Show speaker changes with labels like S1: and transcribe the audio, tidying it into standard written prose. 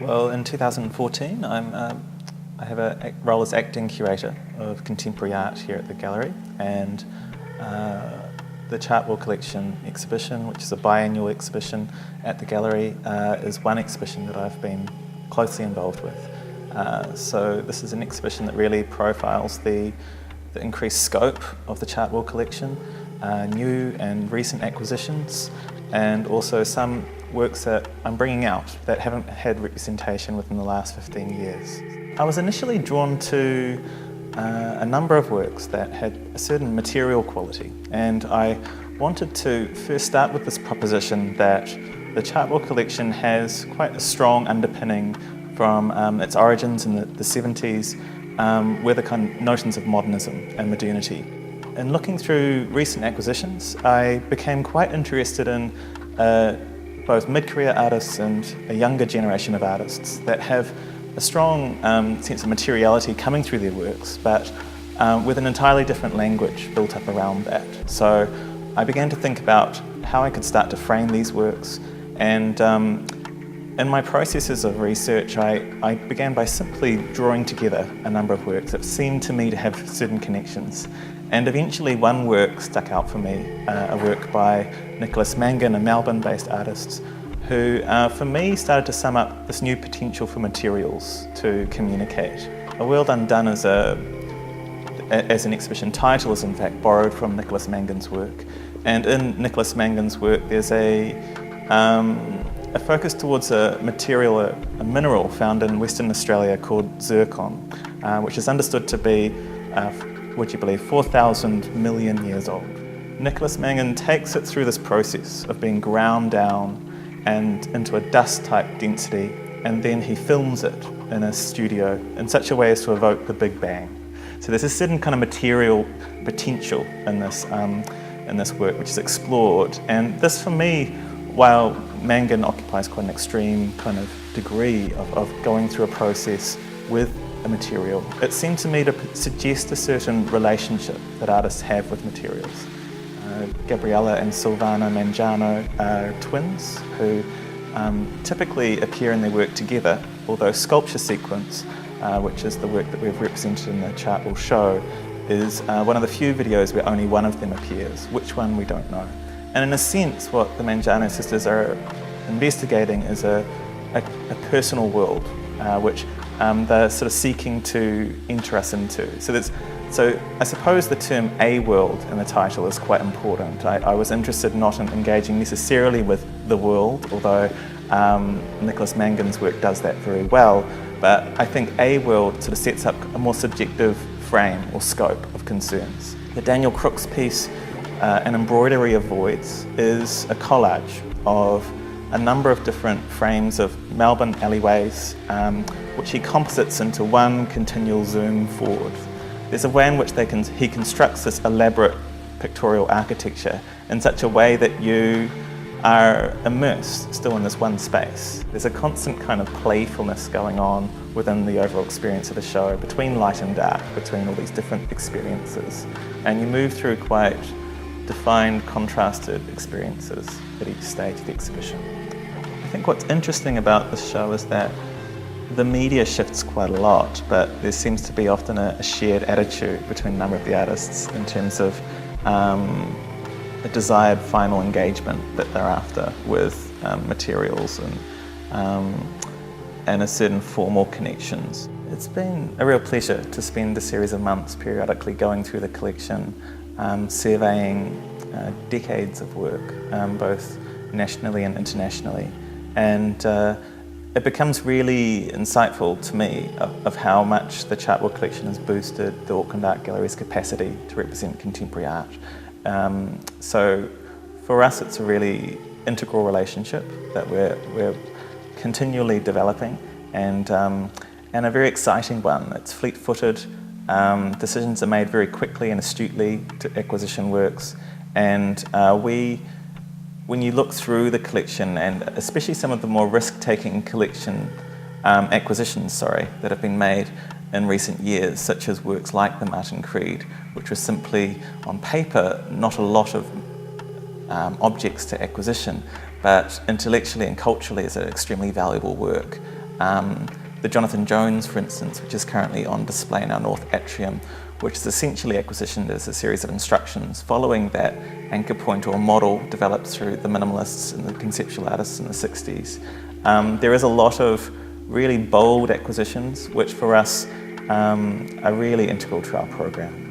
S1: Well, in 2014, I have a role as acting curator of contemporary art here at the gallery, and the Chartwell Collection exhibition, which is a biannual exhibition at the gallery, is one exhibition that I've been closely involved with. So this is an exhibition that really profiles the increased scope of the Chartwell Collection, new and recent acquisitions, and also some works that I'm bringing out that haven't had representation within the last 15 years. I was initially drawn to a number of works that had a certain material quality, and I wanted to first start with this proposition that the Chartwell Collection has quite a strong underpinning from its origins in the 70s with the kind of notions of modernism and modernity. In looking through recent acquisitions, I became quite interested in both mid-career artists and a younger generation of artists that have a strong sense of materiality coming through their works, but with an entirely different language built up around that. So I began to think about how I could start to frame these works, and in my processes of research, I began by simply drawing together a number of works that seemed to me to have certain connections. And eventually one work stuck out for me, a work by Nicholas Mangan, a Melbourne-based artist, who for me started to sum up this new potential for materials to communicate. A World Undone as an exhibition title is in fact borrowed from Nicholas Mangan's work. And in Nicholas Mangan's work there's a focus towards a material, a mineral found in Western Australia called zircon, which is understood to be, would you believe, 4,000 million years old. Nicholas Mangan takes it through this process of being ground down and into a dust-type density, and then he films it in a studio in such a way as to evoke the Big Bang. So there's a certain kind of material potential in this work which is explored, and this for me, while Mangan occupies quite an extreme kind of degree of going through a process with a material, it seemed to me to suggest a certain relationship that artists have with materials. Gabriella and Silvana Mangiano are twins who typically appear in their work together, although Sculpture Sequence, which is the work that we've represented in the Chartwell show, is one of the few videos where only one of them appears. Which one, we don't know. And in a sense, what the Mangiano sisters are investigating is a personal world, which they're sort of seeking to enter us into. So I suppose the term "a world" in the title is quite important. I was interested not in engaging necessarily with the world, although Nicholas Mangan's work does that very well, but I think a world sort of sets up a more subjective frame or scope of concerns. The Daniel Crooks piece, An Embroidery of Voids, is a collage of a number of different frames of Melbourne alleyways, which he composites into one continual zoom forward. There's a way in which he constructs this elaborate pictorial architecture in such a way that you are immersed still in this one space. There's a constant kind of playfulness going on within the overall experience of the show, between light and dark, between all these different experiences. And you move through quite defined, contrasted experiences at each stage of the exhibition. I think what's interesting about this show is that the media shifts quite a lot, but there seems to be often a shared attitude between a number of the artists in terms of a desired final engagement that they're after with materials and a certain formal connections. It's been a real pleasure to spend a series of months periodically going through the collection, surveying decades of work, both nationally and internationally, and it becomes really insightful to me of how much the Chartwell Collection has boosted the Auckland Art Gallery's capacity to represent contemporary art. So for us it's a really integral relationship that we're continually developing, and a very exciting one. It's fleet-footed, decisions are made very quickly and astutely to acquisition works, and when you look through the collection, and especially some of the more risk-taking collection acquisitions that have been made in recent years, such as works like the Martin Creed, which was simply on paper not a lot of objects to acquisition, but intellectually and culturally is an extremely valuable work. The Jonathan Jones, for instance, which is currently on display in our North Atrium, which is essentially acquisitioned as a series of instructions following that anchor point or model developed through the minimalists and the conceptual artists in the 60s. There is a lot of really bold acquisitions, which for us are really integral to our program.